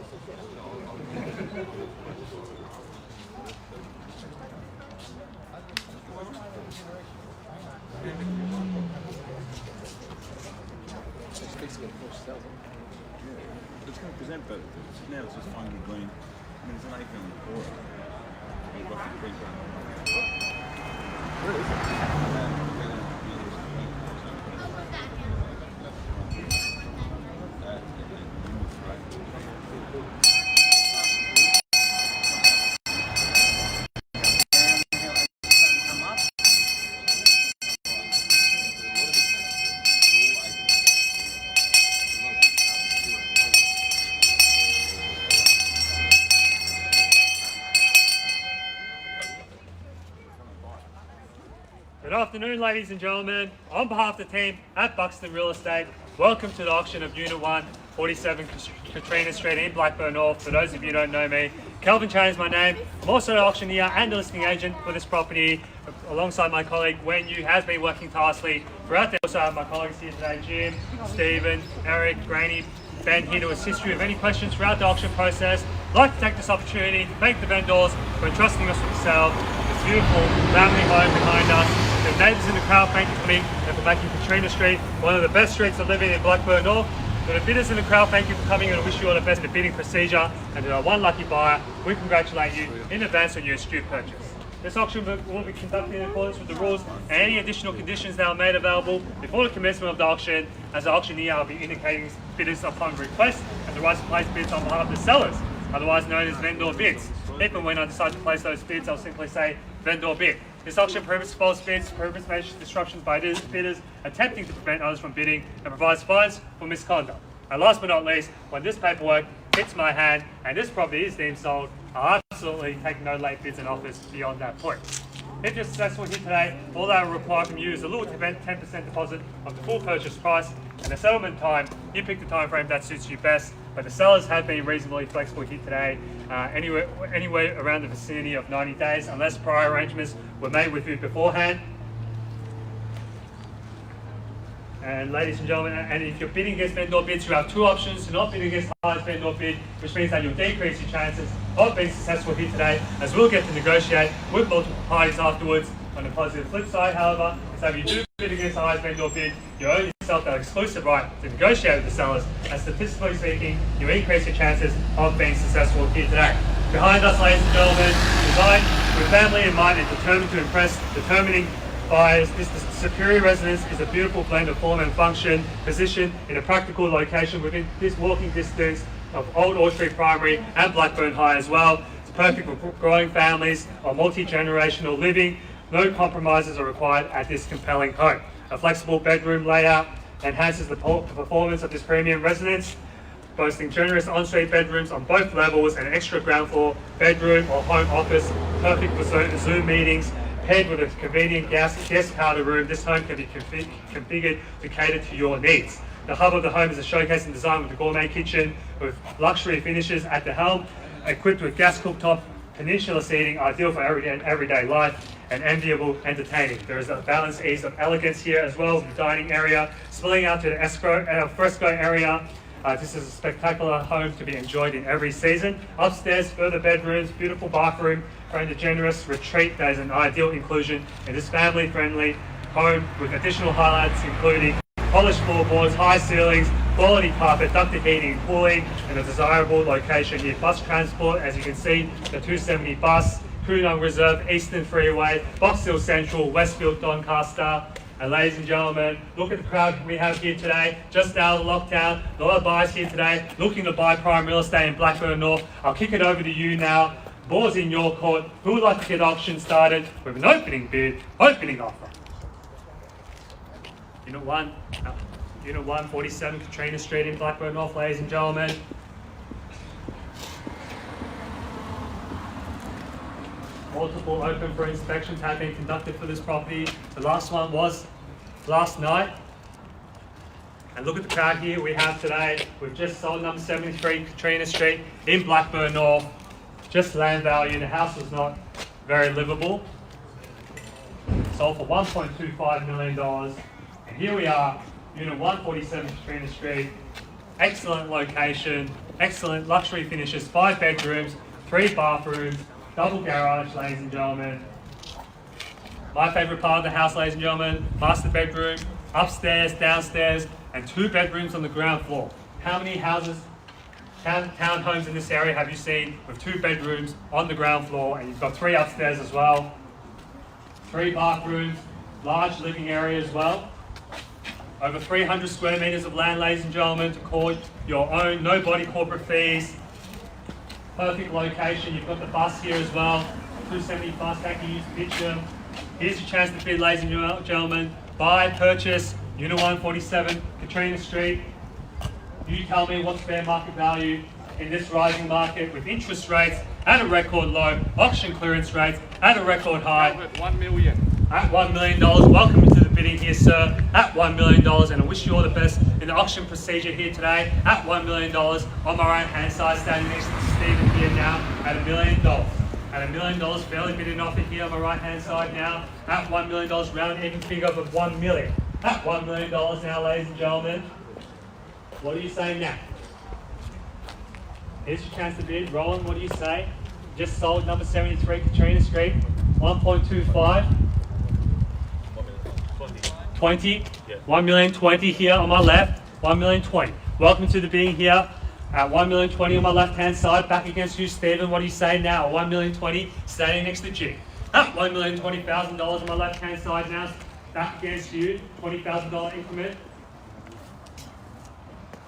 It's going to present, but now it's just finely green. I mean, it's an acre and a quarter. Roughly 3 grand. Where is Good afternoon, ladies and gentlemen. On behalf of the team at Buxton Real Estate, welcome to the auction of Unit 1, 47 Katrina Street in Blackburn North. For those of you who don't know me, Kelvin Chan is my name. I'm also an auctioneer and a listing agent for this property, alongside my colleague Wen Yu has been working tirelessly throughout the. Also have my colleagues here today, Jim, Stephen, Eric, Granny, Ben here to assist you with any questions throughout the auction process. I'd like to take this opportunity to thank the vendors for entrusting us with the sale of this beautiful family home behind us. The neighbours in the crowd, thank you for me and for making Katrina Street one of the best streets to live in Blackburn North. To the bidders in the crowd, thank you for coming and I wish you all the best in the bidding procedure. And to our one lucky buyer, we congratulate you in advance on your astute purchase. This auction will be conducted in accordance with the rules and any additional conditions that are made available before the commencement of the auction. As the auctioneer, I'll be indicating bidders upon request and the right to place bids on behalf of the sellers, otherwise known as vendor bids. If and when I decide to place those bids, I'll simply say vendor bid. This auction prohibits false bids, prohibits major disruptions by bidders attempting to prevent others from bidding, and provides fines for misconduct. And last but not least, when this paperwork hits my hand and this property is deemed sold, I'll absolutely take no late bids and offers beyond that point. If you're successful here today, all I will require from you is a little 10% deposit of the full purchase price, and the settlement time, you pick the time frame that suits you best, but the sellers have been reasonably flexible here today, anywhere around the vicinity of 90 days, unless prior arrangements were made with you beforehand. And ladies and gentlemen, and if you're bidding against vendor bids, you have two options: to not bid against the highest vendor bid, which means that you'll decrease your chances of being successful here today, as we'll get to negotiate with multiple parties afterwards. On the positive flip side, however, is that if you do bid against the highest vendor bid, you own yourself that exclusive right to negotiate with the sellers, and statistically speaking, you increase your chances of being successful here today. Behind us, ladies and gentlemen, designed with family in mind and determined to impress determining buyers, this superior residence is a beautiful blend of form and function, positioned in a practical location within this walking distance of Old Orchard Primary and Blackburn High as well. It's perfect for growing families or multi-generational living. No compromises are required at this compelling home. A flexible bedroom layout enhances the performance of this premium residence, boasting generous ensuite bedrooms on both levels and an extra ground floor bedroom or home office, perfect for Zoom meetings. Paired with a convenient guest powder room, this home can be configured to cater to your needs. The hub of the home is a showcase and design with a gourmet kitchen with luxury finishes at the helm, equipped with gas cooktop, peninsula seating, ideal for everyday life, and enviable entertaining. There is a balanced ease of elegance here as well, with the dining area spilling out to the fresco area. This is a spectacular home to be enjoyed in every season. Upstairs, further bedrooms, beautiful bathroom, and a generous retreat that is an ideal inclusion in this family-friendly home, with additional highlights including polished floorboards, high ceilings, quality carpet, ducted heating and cooling, and a desirable location near bus transport. As you can see, the 270 bus, Huang Reserve, Eastern Freeway, Box Hill Central, Westfield, Doncaster. And ladies and gentlemen, look at the crowd we have here today, just out of lockdown. A lot of buyers here today looking to buy prime real estate in Blackburn North. I'll kick it over to you now. Ball's in your court. Who would like to get the auction started with an opening bid, opening offer? Unit 1, 47 Katrina Street in Blackburn North, ladies and gentlemen. Multiple open for inspections have been conducted for this property. The last one was last night. And look at the crowd here we have today. We've just sold number 73 Katrina Street in Blackburn North. Just land value. The house was not very livable. Sold for $1.25 million. And here we are, Unit 147 Katrina Street. Excellent location. Excellent luxury finishes, 5 bedrooms, 3 bathrooms, double garage, ladies and gentlemen. My favourite part of the house, ladies and gentlemen, master bedroom, upstairs, downstairs, and 2 bedrooms on the ground floor. How many houses, townhomes in this area have you seen with 2 bedrooms on the ground floor, and you've got 3 upstairs as well? 3 bathrooms, large living area as well. Over 300 square metres of land, ladies and gentlemen, to call your own, no body corporate fees. Perfect location, you've got the bus here as well, 270 bus, thank you, use the picture. Here's your chance to bid, ladies and gentlemen. Buy, purchase, Unit 147, Katrina Street. You tell me what's fair market value in this rising market with interest rates at a record low, auction clearance rates at a record high. $1 million. At $1 million. Welcome to the bidding here, sir, at $1 million. And I wish you all the best in the auction procedure here today at $1 million. On my right hand side, standing next to Stephen here now at $1 million. At $1 million, fairly bidding offer here on my right hand side now at $1 million, round even figure of $1 million. At $1 million now, ladies and gentlemen. What are you saying now? Here's your chance to bid. Roland, what do you say? Just sold number 73 Katrina Street, 1.25. 20, yeah. 1,020,000 here on my left, 1,020,000. Welcome to the bidding here at 1,020,000 on my left hand side. Back against you, Stephen. What do you say now? 1,020,000 standing next to Jim. At $1,020,000 on my left hand side now. Back against you, $20,000 increment.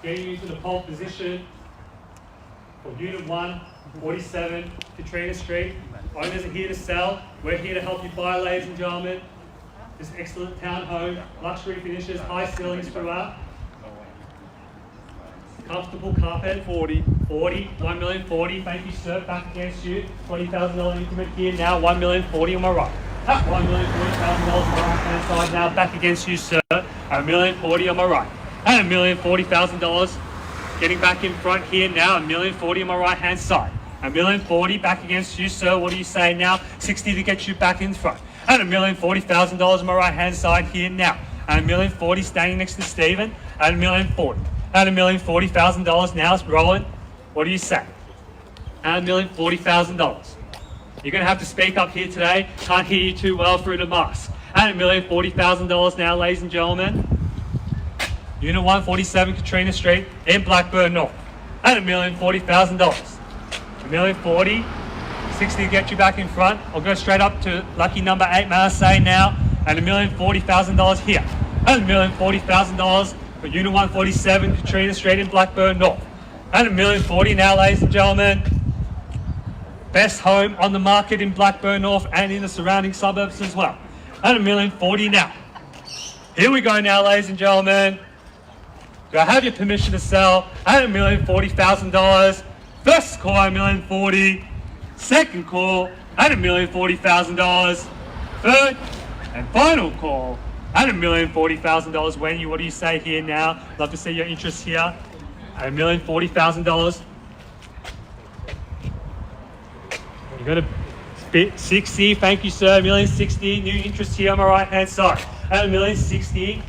Getting you to the pole position for Unit 147 Katrina Street. Owners are here to sell. We're here to help you buy, ladies and gentlemen. This excellent townhome, luxury finishes, high ceilings throughout. Comfortable carpet. 40. 1,040,000. Thank you, sir. Back against you. $20,000 increment here now. 1,040,000 on my right. At $1,040,000 on my right hand side now. Back against you, sir. At $1,040,000 on my right. At $1,040,000. Getting back in front here now. $1,040,000 on my right hand side. $1,040,000 back against you, sir. What do you say now? 60 to get you back in front. At $1,040,000 on my right hand side here now. At $1,040,000 standing next to Stephen. At $1,040,000. At $1,040,000 now it's rolling. What do you say? At $1,040,000. You're going to have to speak up here today. Can't hear you too well through the mask. At $1,040,000 now, ladies and gentlemen. Unit 147 Katrina Street in Blackburn North. At $1,040,000. $1,040,000. 60 to get you back in front. I'll go straight up to lucky number 8, may I say now, at $1,040,000 here. At $1,040,000 for Unit 147 Katrina Street in Blackburn North. At $1,040,000 now, ladies and gentlemen. Best home on the market in Blackburn North and in the surrounding suburbs as well. At $1,040,000 now. Here we go now, ladies and gentlemen. Do I have your permission to sell at $1,040,000? First call at $1,040,000. Second call at $1,040,000. Third and final call at $1,040,000. When you, what do you say here now? Love to see your interest here at $1,040,000. You're going to bid 60. Thank you, sir. $1,060,000. New interest here on my right hand side at $1,060,000.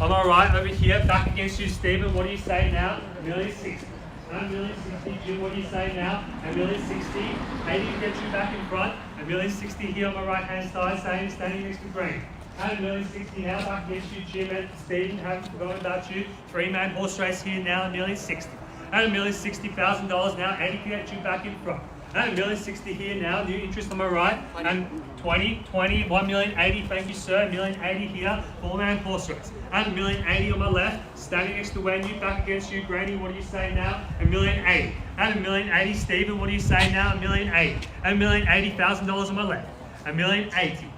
On my right over here, back against you, Stephen. What do you say now? $1,060,000. $1,060,000. Jim, what do you say now? $1,060,000. 80 to get you back in front. $1,060,000 here on my right hand side, standing next to Green. At $1,060,000 now, back against you, Jim and Stephen. Haven't forgotten about you. 3-man horse race here now, $1,060,000. At $1,060,000 now, 80 to get you back in front. At $1,060,000 here now, new interest on my right. And 20, $1,080,000. Thank you, sir. $1,080,000 here, 4-man horse race. At $1,080,000 on my left, standing next to Wendy, back against you, Granny. What do you say now? $1,080,000. At $1,080,000, Stephen. What do you say now? $1,080,000. At $1,080,000 on my left. $1,080,000.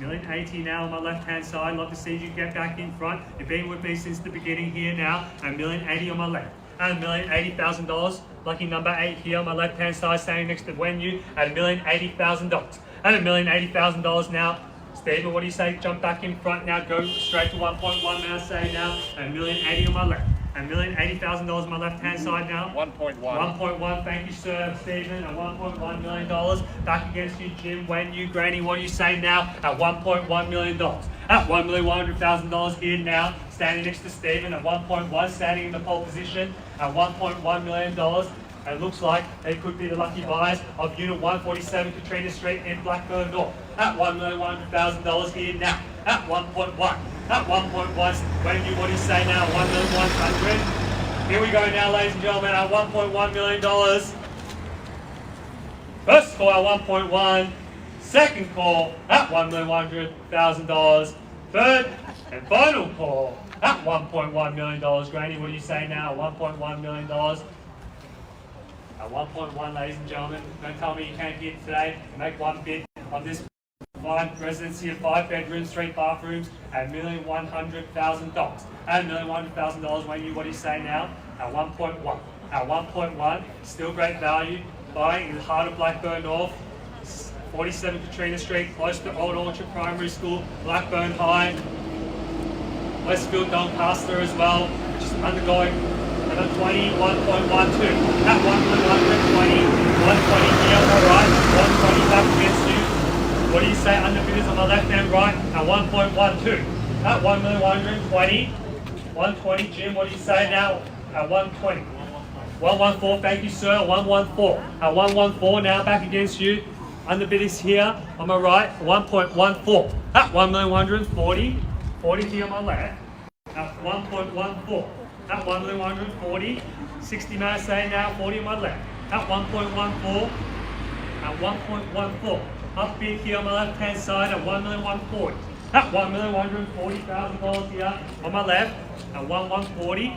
$1,080,000 now on my left hand side. Love to see you get back in front. You've been with me since the beginning here now. $1,080,000 on my left. At $1,080,000. Lucky number 8 here on my left hand side, standing next to Wenyu at $1,080,000. At $1,080,000 now. Stephen, what do you say? Jump back in front now. Go straight to 1.1 now. Say now. At $1,080,000 on my left. At $1,080,000 on my left hand side now. 1.1. 1.1. Thank you, sir, Stephen. At $1.1 million. Back against you, Jim. Wenyu, Granny, what do you say now? At $1.1 million. at $1,100,000 here now, standing next to Stephen at 1.1, standing in the pole position at $1.1 million. It looks like they could be the lucky buyers of Unit 147 Katrina Street in Blackburn North at $1,100,000 here now at 1.1. At 1.1, Wendy, what do you say now? $1,100,000. Here we go now, ladies and gentlemen, at $1.1 million. First call at 1.1. Second call at $1,100,000. Third and final call at $1.1 million. Granny, what do you say now? $1.1 million. At 1.1, ladies and gentlemen, don't tell me you can't hit today. Make one bid on this fine residency of 5 bedrooms, 3 bathrooms at $1,100,000. At $1,100,000, Wayne, what do you say now? At 1.1. At 1.1, still great value. Buying in the heart of Blackburn North, 47 Katrina Street, close to Old Orchard Primary School, Blackburn High, Westfield Doncaster as well, which is undergoing another 21.12 at 1.120, 120 here, alright, 120 back against you. What do you say underbidders on my left and right at 1.12? At 1,120, 120, Jim, what do you say now at 120? 114, thank you sir, 114. At 114 now back against you. Underbidders here on my right, 1.14. At 1,140, 40 here on my left. At 1.14. At 1,140, 60 may I say now, 40 on my left. At 1.14. At 1.14. Up bid here on my left hand side at 1,140. At $1,140,000 here on my left. At 1,140.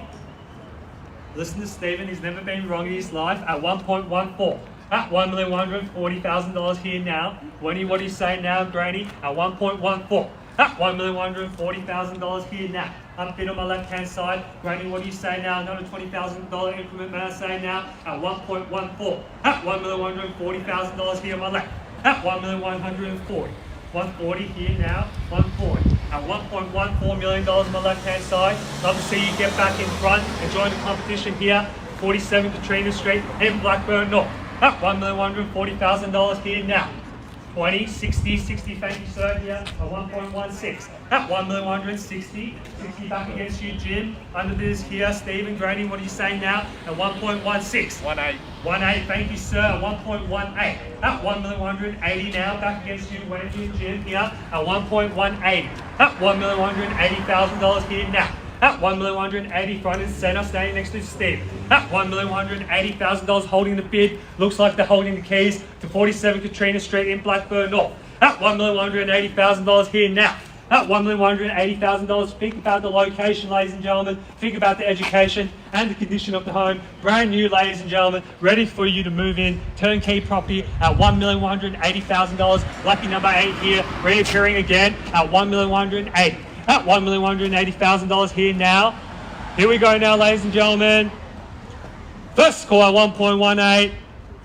Listen to Stephen, he's never been wrong in his life at 1.14. At $1,140,000 here now. Wendy, what do you say now, Granny? At 1.14. At $1,140,000 here now. Up bid on my left hand side. Granny, what do you say now? Another $20,000 increment, may I say now? At 1.14. At $1,140,000 here on my left. At $1,140,000. 140 here now, 140. At $1.14 million on my left hand side. Love to see you get back in front and join the competition here. 47 Katrina Street in Blackburn North. At $1,140,000 here now. 20, 60, 60, thank you sir here at 1.16. At $1,160,000, 60 back against you, Jim. Underbidders here, Stephen, Granny, what are you saying now? At 1.16. 1.8. 1.8, thank you sir, at 1.18. At $1,180,000 now, back against you, Wendy and Jim here at 1.180. At $1,180,000 here now. At $1,180,000 front and centre, standing next to Steve. At $1,180,000 holding the bid. Looks like they're holding the keys to 47 Katrina Street in Blackburn North. At $1,180,000 here now. At $1,180,000, think about the location, ladies and gentlemen. Think about the education and the condition of the home. Brand new, ladies and gentlemen, ready for you to move in. Turnkey property at $1,180,000. Lucky number 8 here, reappearing again at $1,180,000. At $1,180,000 here now. Here we go now, ladies and gentlemen. First call at 1.18.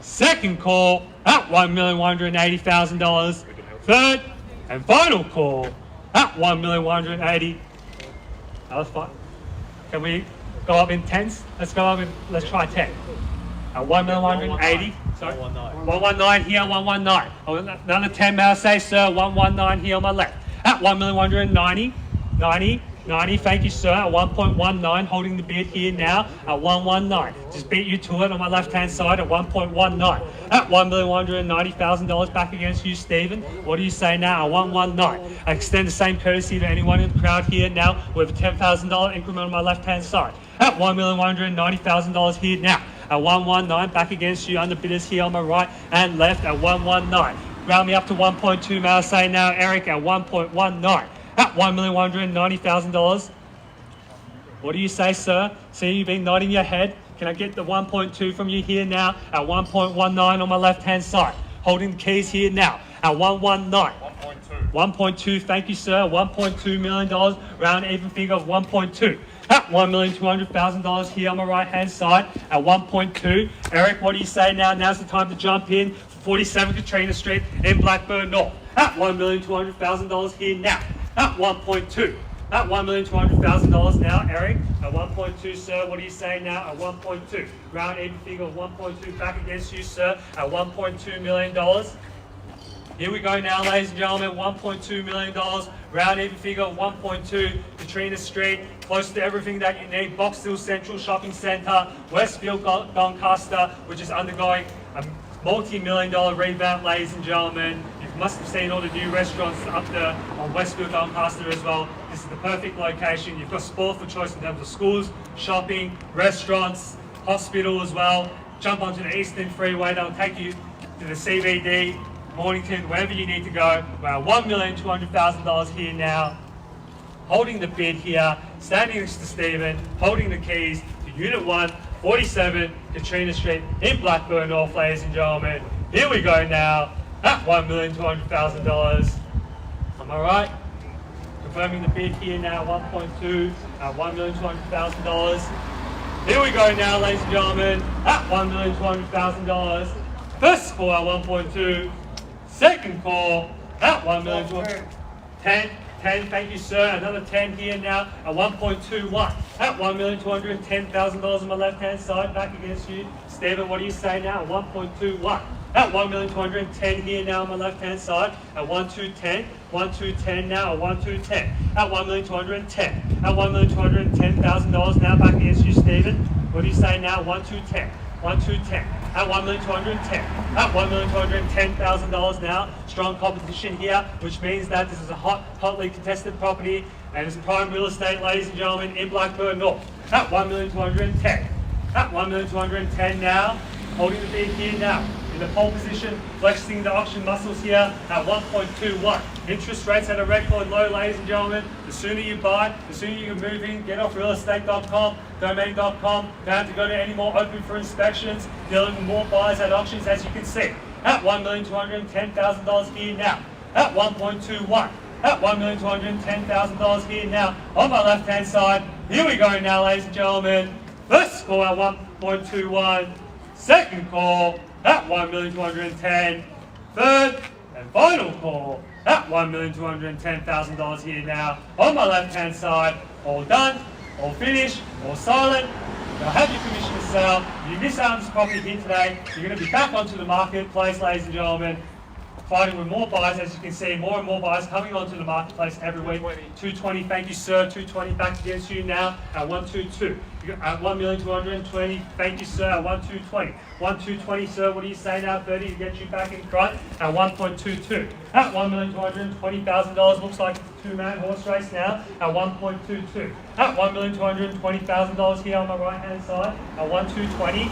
Second call at $1,180,000. Third and final call at $1,180,000. That was fun. Can we go up in tens? Let's go up in, let's try 10. At $1,180,000. Sorry? 119 here, 119. Oh, another 10 may I say, sir. 119 here on my left. At $1,190,000. 90, thank you sir, at 1.19, holding the bid here now at 119. Just beat you to it on my left hand side at 1.19. At $1,190,000 back against you, Stephen. What do you say now at 119? I extend the same courtesy to anyone in the crowd here now with a $10,000 increment on my left hand side. At $1,190,000 here now at 119, back against you, underbidders here on my right and left at 119. Round me up to 1.2, may I say now, Eric, at 1.19. At $1,190,000. What do you say, sir? See, you've been nodding your head. Can I get the 1.2 from you here now at 1.19 on my left-hand side? Holding the keys here now at 119. 1.2, thank you, sir. $1.2 million, round even figure of 1.2. At $1,200,000 here on my right-hand side at 1.2. Eric, what do you say now? Now's the time to jump in. 47 Katrina Street in Blackburn North. At $1,200,000 here now. At 1.2. At $1,200,000 now, Eric. At 1.2, sir. What do you say now? At 1.2. Round even figure of 1.2 back against you, sir. At $1.2 million. Here we go now, ladies and gentlemen, $1.2 million, round even figure, 1.2, Katrina Street, close to everything that you need, Buxton Central Shopping Centre, Westfield Doncaster, which is undergoing a multi-million-dollar revamp, ladies and gentlemen. You must have seen all the new restaurants up there on Westfield Doncaster as well. This is the perfect location. You've got sport for choice in terms of schools, shopping, restaurants, hospital as well. Jump onto the Eastern Freeway, they'll take you to the CBD, Mornington, wherever you need to go. We're at $1,200,000 here now. Holding the bid here, standing next to Stephen, holding the keys to Unit 1, 47 Katrina Street in Blackburn North, ladies and gentlemen. Here we go now at $1,200,000. Am I right? Confirming the bid here now, 1.2 at $1,200,000. Here we go now, ladies and gentlemen, at $1,200,000. First call at 1.2. Second call at $1,200,000. 10, thank you, sir. Another 10 here now at 1.21. At $1,210,000 on my left-hand side, back against you. Stephen, what do you say now? 1.21. At $1,210,000 here now on my left-hand side. At 1,210. 1,210 now. At 1,210. At $1,210,000. At $1,210,000 now, back against you, Stephen. What do you say now? 1,210. 1,210. At $1,210,000. At $1,210,000 now. Strong competition here, which means that this is a hotly contested property and it's prime real estate, ladies and gentlemen, in Blackburn North. At $1,210,000. At $1,210,000 now. Holding the bid here now. In the pole position, flexing the auction muscles here at 1.21. Interest rates at a record low, ladies and gentlemen. The sooner you buy, the sooner you can move in. Get off realestate.com, domain.com. Don't have to go to any more open for inspections. Dealing with more buyers at auctions, as you can see. At $1,210,000 here now. At 1.21. At $1,210,000 here now. On my left-hand side, here we go now, ladies and gentlemen. First call at 1.21. Second call at $1,210,000. Third and final call at $1,210,000 here now. On my left-hand side, all done, all finished, all silent. You'll have your permission to sell. You miss out on this property here today, you're going to be back onto the marketplace, ladies and gentlemen, fighting with more buyers. As you can see, more and more buyers coming onto the marketplace every week. 220, thank you, sir. 220 back against you now at 122. At 1,220,000, thank you, sir. At 1,220. 1,220, sir. What do you say now? 30 to get you back in front at 1.22. At $1,220,000, looks like a two-man horse race now at 1.22. At $1,220,000 here on my right-hand side at 1,220. 20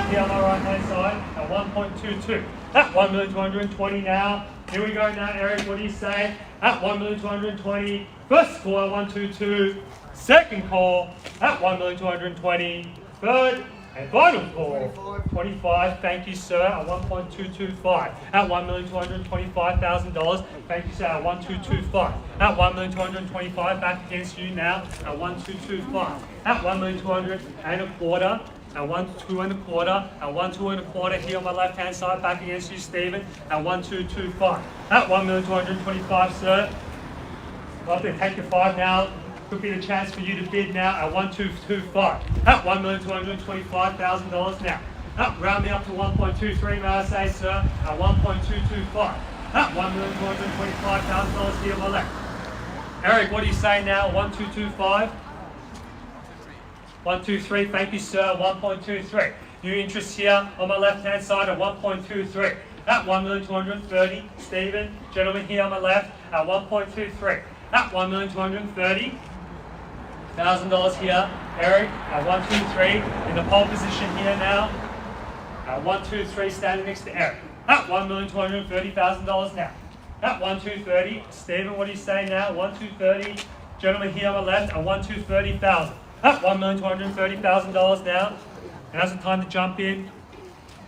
here on my right-hand side at 1.22. At $1,220,000 now. Here we go now, Eric. What do you say? At $1,220,000. First call at 122. Second call at $1,220,000. Third and final call 25. Thank you, sir. At 1.225. At $1,225,000. Thank you, sir. At 1.225. At $1,225,000. Back against you now at 1.225. At $1,225,000. At 1.225, at 1.225 here on my left-hand side, back against you, Stephen, at 1.225. At $1,225,000, sir. I'll have to take your 5 now. Could be the chance for you to bid now at 1.225. At $1,225,000 now. Up, round me up to 1.23, may I say, sir, at 1.225. At $1,225,000 here on my left. Eric, what do you say now? 1.225? 1.23, thank you, sir. 1.23. New interest here on my left-hand side at 1.23. At $1,230,000, Stephen, gentleman here on my left at 1.23. At $1,230,000 here, Eric at 1.23 in the pole position here now. At 1.23, standing next to Eric. At $1,230,000 now. At 1.230, Stephen, what do you say now? 1.230, gentleman here on my left at 1.230,000. At $1,230,000 now. Now's the time to jump in.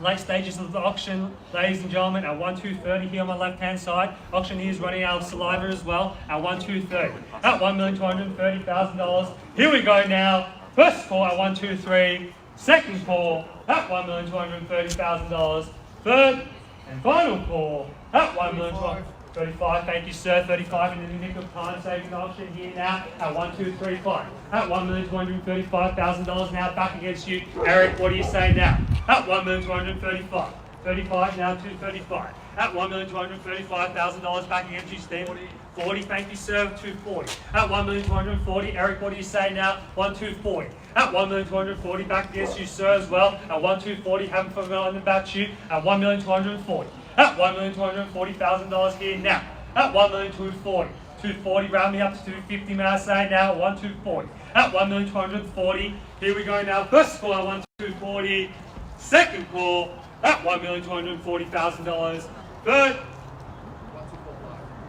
Late stages of the auction, ladies and gentlemen, at 1.230 here on my left-hand side. Auctioneer is running out of saliva as well at 1.230. At $1,230,000. Here we go now. First call at 1.23. Second call at $1,230,000. Third and final call at $1,235,000. Thank you, sir. 35 in the nick of time, saving the auction here now at 1.235. At $1,235,000 now, back against you. Eric, what do you say now? At $1,235,000. 35 now, 235. At $1,235,000 back against you, Steve. 40, thank you, sir, 240. At 1,240,000, Eric, what do you say now? 1,240. At 1,240,000 back against you, sir, as well. At 1,240, haven't forgotten about you. At 1,240,000. At $1,240,000 here now. At 1,240,000. 240, round me up to 250, may I say now? 1,240. At 1,240,000, here we go now. First call at 1,240,000. Second call at $1,240,000. Third,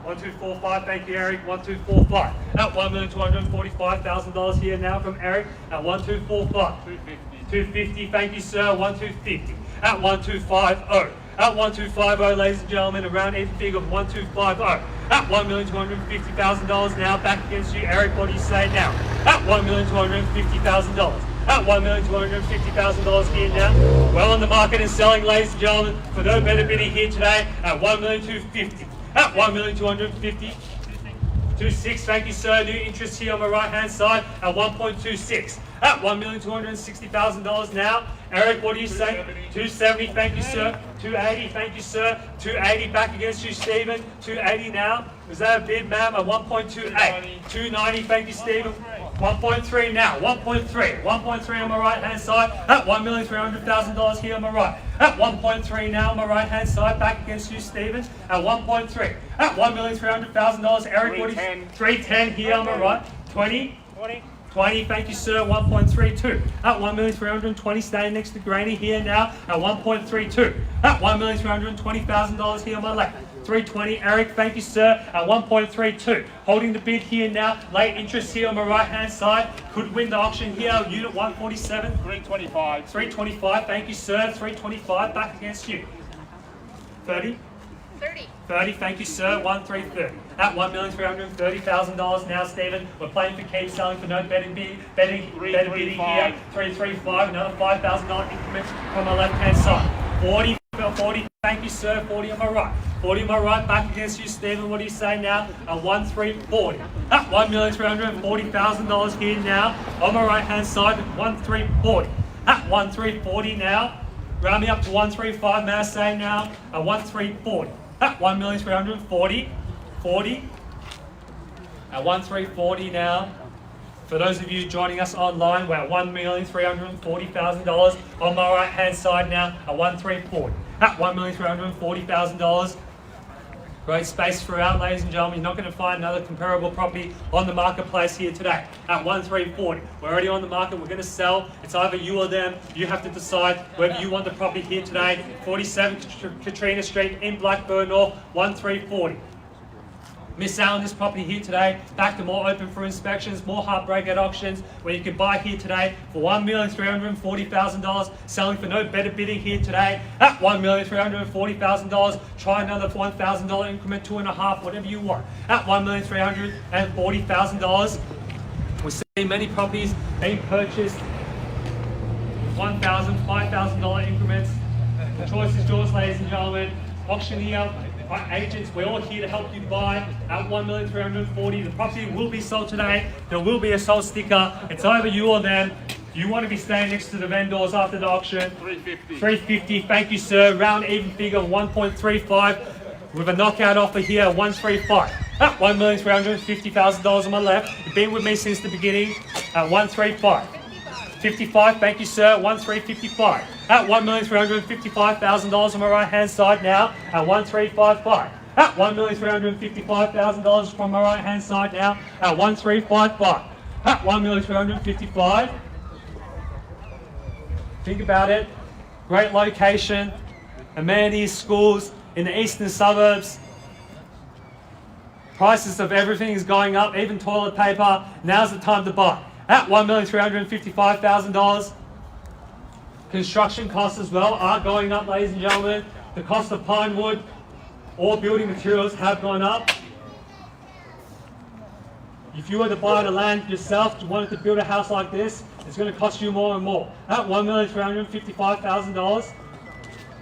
1,245, thank you, Eric. 1,245. At $1,245,000 here now from Eric. At 1,245. 250, thank you, sir. 1,250. At 1,250. At 1,250, ladies and gentlemen, a round even figure of 1,250. At $1,250,000 now, back against you, Eric. What do you say now? At $1,250,000. At $1,250,000 here now. Well on the market and selling, ladies and gentlemen, for no better bidding here today at $1,250,000. At $1,250,000. 2.6, thank you, sir. New interest here on my right hand side at 1.26. At $1,260,000 now. Eric, what do you say? 270, thank you, sir. 280, thank you, sir. 280 back against you, Stephen. 280 now. Was that a bid, ma'am? At 1.28. 290, thank you, Stephen. 1.3 now. 1.3. 1.3 on my right hand side. At $1,300,000 here on my right. At 1.3 now on my right hand side. Back against you, Stephen. At 1.3. At $1,300,000. Eric, what do you say? 310 here on my right. 20. 20, thank you, sir. 1.32. At $1,320,000, staying next to Granny here now at 1.32. At $1,320,000 here on my left. 320, Eric, thank you, sir. At 1.32. Holding the bid here now. Late interest here on my right hand side. Could win the auction here. Unit 147. 325. 325, thank you, sir. 325, back against you. 30. 30, thank you, sir. 1,330. At $1,330,000 now, Stephen. We're playing for keep, selling for no better bidding here. 335, another $5,000 increment from my left-hand side. 40, thank you, sir. 40 on my right. 40 on my right, back against you, Stephen. What do you say now? At 1,340. At $1,340,000 here now. On my right-hand side, 1,340. At 1,340 now. Round me up to 135, may I say now? At 1,340. At 1,340,000. 40. At 1,340 now. For those of you joining us online, we're at $1,340,000 on my right hand side now at 1,340. At $1,340,000. Great space throughout, ladies and gentlemen. You're not going to find another comparable property on the marketplace here today. At 1,340. We're already on the market. We're going to sell. It's either you or them. You have to decide whether you want the property here today. 47 Katrina Street in Blackburn North, 1,340. Miss out on this property here today. Back to more open for inspections, more heartbreak at auctions, where you can buy here today for $1,340,000, selling for no better bidding here today at $1,340,000. Try another $1,000 increment, 2.5, whatever you want. At $1,340,000. We're seeing many properties being purchased $1,000, $5,000 increments. The choice is yours, ladies and gentlemen. Auctioneer, agents, we're all here to help you buy at $1,340,000. The property will be sold today. There will be a sold sticker. It's either you or them. You want to be staying next to the vendors after the auction. 350. 350, thank you, sir. Round even figure 1.35 with a knockout offer here at 135. At $1,350,000 on my left. You've been with me since the beginning at 135. 55, thank you, sir. 1,355. At $1,355,000 on my right hand side now at 1,355. At $1,355,000 from my right hand side now at 1,355. At $1,355,000. Think about it. Great location, amenities, schools in the eastern suburbs. Prices of everything is going up, even toilet paper. Now's the time to buy. At $1,355,000. Construction costs as well are going up, ladies and gentlemen. The cost of pine wood, all building materials have gone up. If you were to buy the land yourself, you wanted to build a house like this, it's going to cost you more and more. At $1,355,000.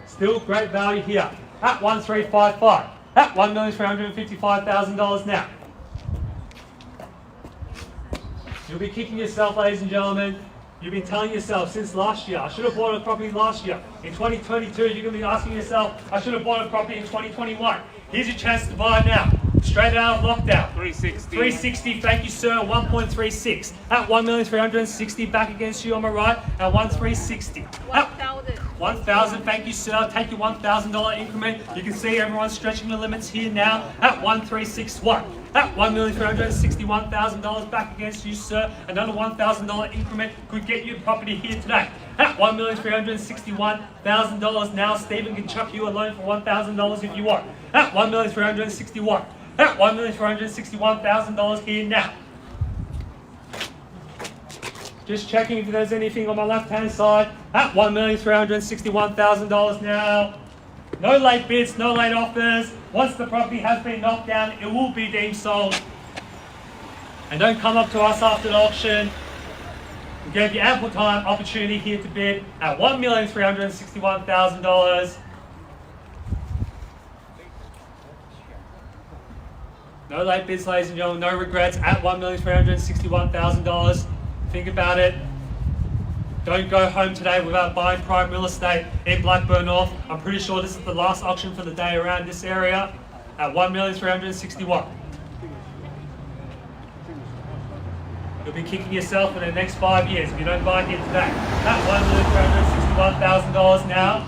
Still great value here. At $1,355. At $1,355,000 now. You'll be kicking yourself, ladies and gentlemen. You've been telling yourself since last year, I should have bought a property last year. In 2022, you're going to be asking yourself, I should have bought a property in 2021. Here's your chance to buy now. Straight out of lockdown. 360. 360, thank you, sir. 1.36. At 1,360,000 back against you on my right. At 1,360. 1,000. 1,000, thank you, sir. Take your $1,000 increment. You can see everyone's stretching the limits here now. At 1,361. At $1,361,000 back against you, sir. Another $1,000 increment could get you a property here today. At $1,361,000 now, Stephen can chuck you a loan for $1,000 if you want. At $1,361,000. At $1,361,000 here now. Just checking if there's anything on my left-hand side. At $1,361,000 now. No late bids, no late offers. Once the property has been knocked down, it will be deemed sold. And don't come up to us after the auction. We gave you ample time, opportunity here to bid at $1,361,000. No late bids, ladies and gentlemen, no regrets at $1,361,000. Think about it. Don't go home today without buying prime real estate in Blackburn North. I'm pretty sure this is the last auction for the day around this area at $1,361,000. You'll be kicking yourself for the next 5 years if you don't buy here today. At $1,361,000 now.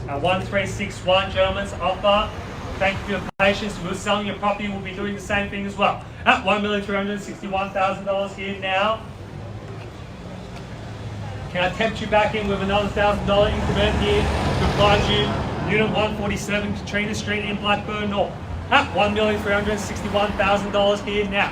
At 1,361, gentlemen's offer. Thank you for your patience. If we're selling your property, we'll be doing the same thing as well. At $1,361,000 here now. Can I tempt you back in with another $1,000 increment here to oblige you? Unit 147, Katrina Street in Blackburn North. At $1,361,000 here now.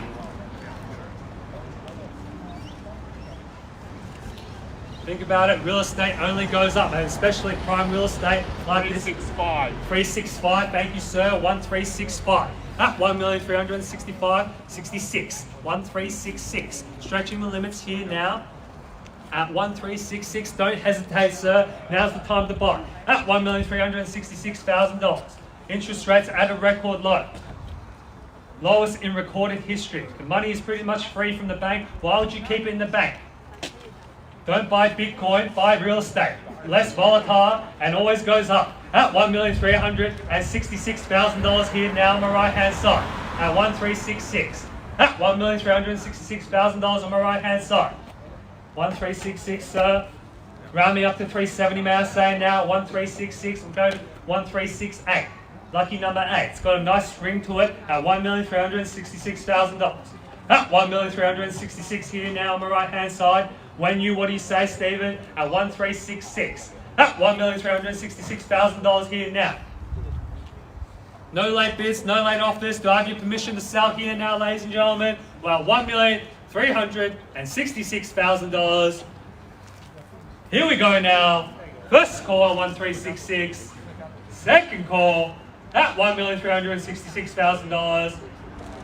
Think about it, real estate only goes up, and especially prime real estate like this. 365. 365, thank you, sir. 1,365. At $1,365,66. 1,366. Stretching the limits here now. At 1,366, don't hesitate, sir. Now's the time to buy. At $1,366,000. Interest rates at a record low. Lowest in recorded history. The money is pretty much free from the bank. Why would you keep it in the bank? Don't buy Bitcoin, buy real estate. Less volatile and always goes up. At $1,366,000 here now on my right hand side. At 1,366. At $1,366,000 on my right hand side. 1,366, sir. Round me up to 370, may I say now. 1,366, we'll go to 1,368. Lucky number 8. It's got a nice spring to it at $1,366,000. At $1,366,000 here now on my right hand side. When you, what do you say, Stephen? At 1,366. At $1,366,000 here now. No late bids, no late offers. Do I have your permission to sell here now, ladies and gentlemen? Well, $1,366,000. Here we go now. First call, 1,366. Second call at $1,366,000.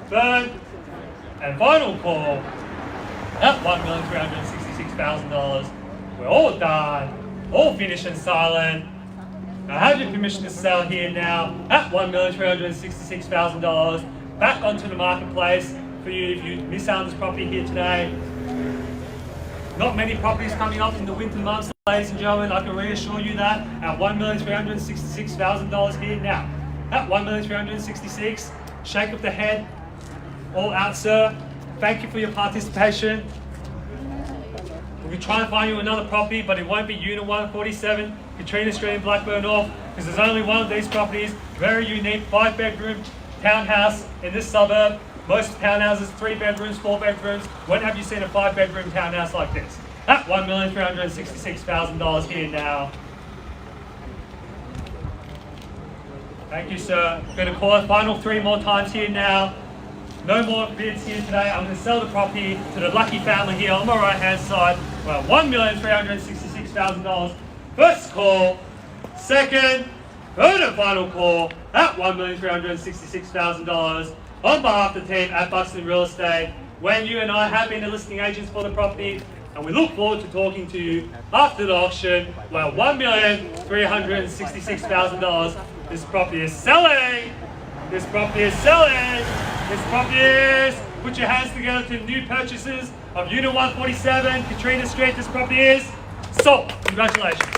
Third and final call at $1,366,000. We're all done, all finished and silent. I have your permission to sell here now at $1,366,000. Back onto the marketplace for you if you miss out on this property here today. Not many properties coming up in the winter months, ladies and gentlemen. I can reassure you that at $1,366,000 here now. At $1,366,000, shake of the head. All out, sir. Thank you for your participation. We'll try and find you another property, but it won't be Unit 147, Katrina Street in Blackburn North, because there's only one of these properties, very unique, 5-bedroom townhouse in this suburb. Most townhouses, 3 bedrooms, 4 bedrooms. When have you seen a 5-bedroom townhouse like this? At $1,366,000 here now. Thank you, sir. I'm going to call it final 3 more times here now. No more bids here today. I'm going to sell the property to the lucky family here on my right hand side. Well, $1,366,000. First call. Second, third and final call at $1,366,000 on behalf of the team at Buxton Real Estate. When you and I have been the listing agents for the property, and we look forward to talking to you after the auction. Well, $1,366,000. This property is selling. This property is selling. This property is Put your hands together to the new purchasers of Unit 147, Katrina Street. This property is sold. Congratulations.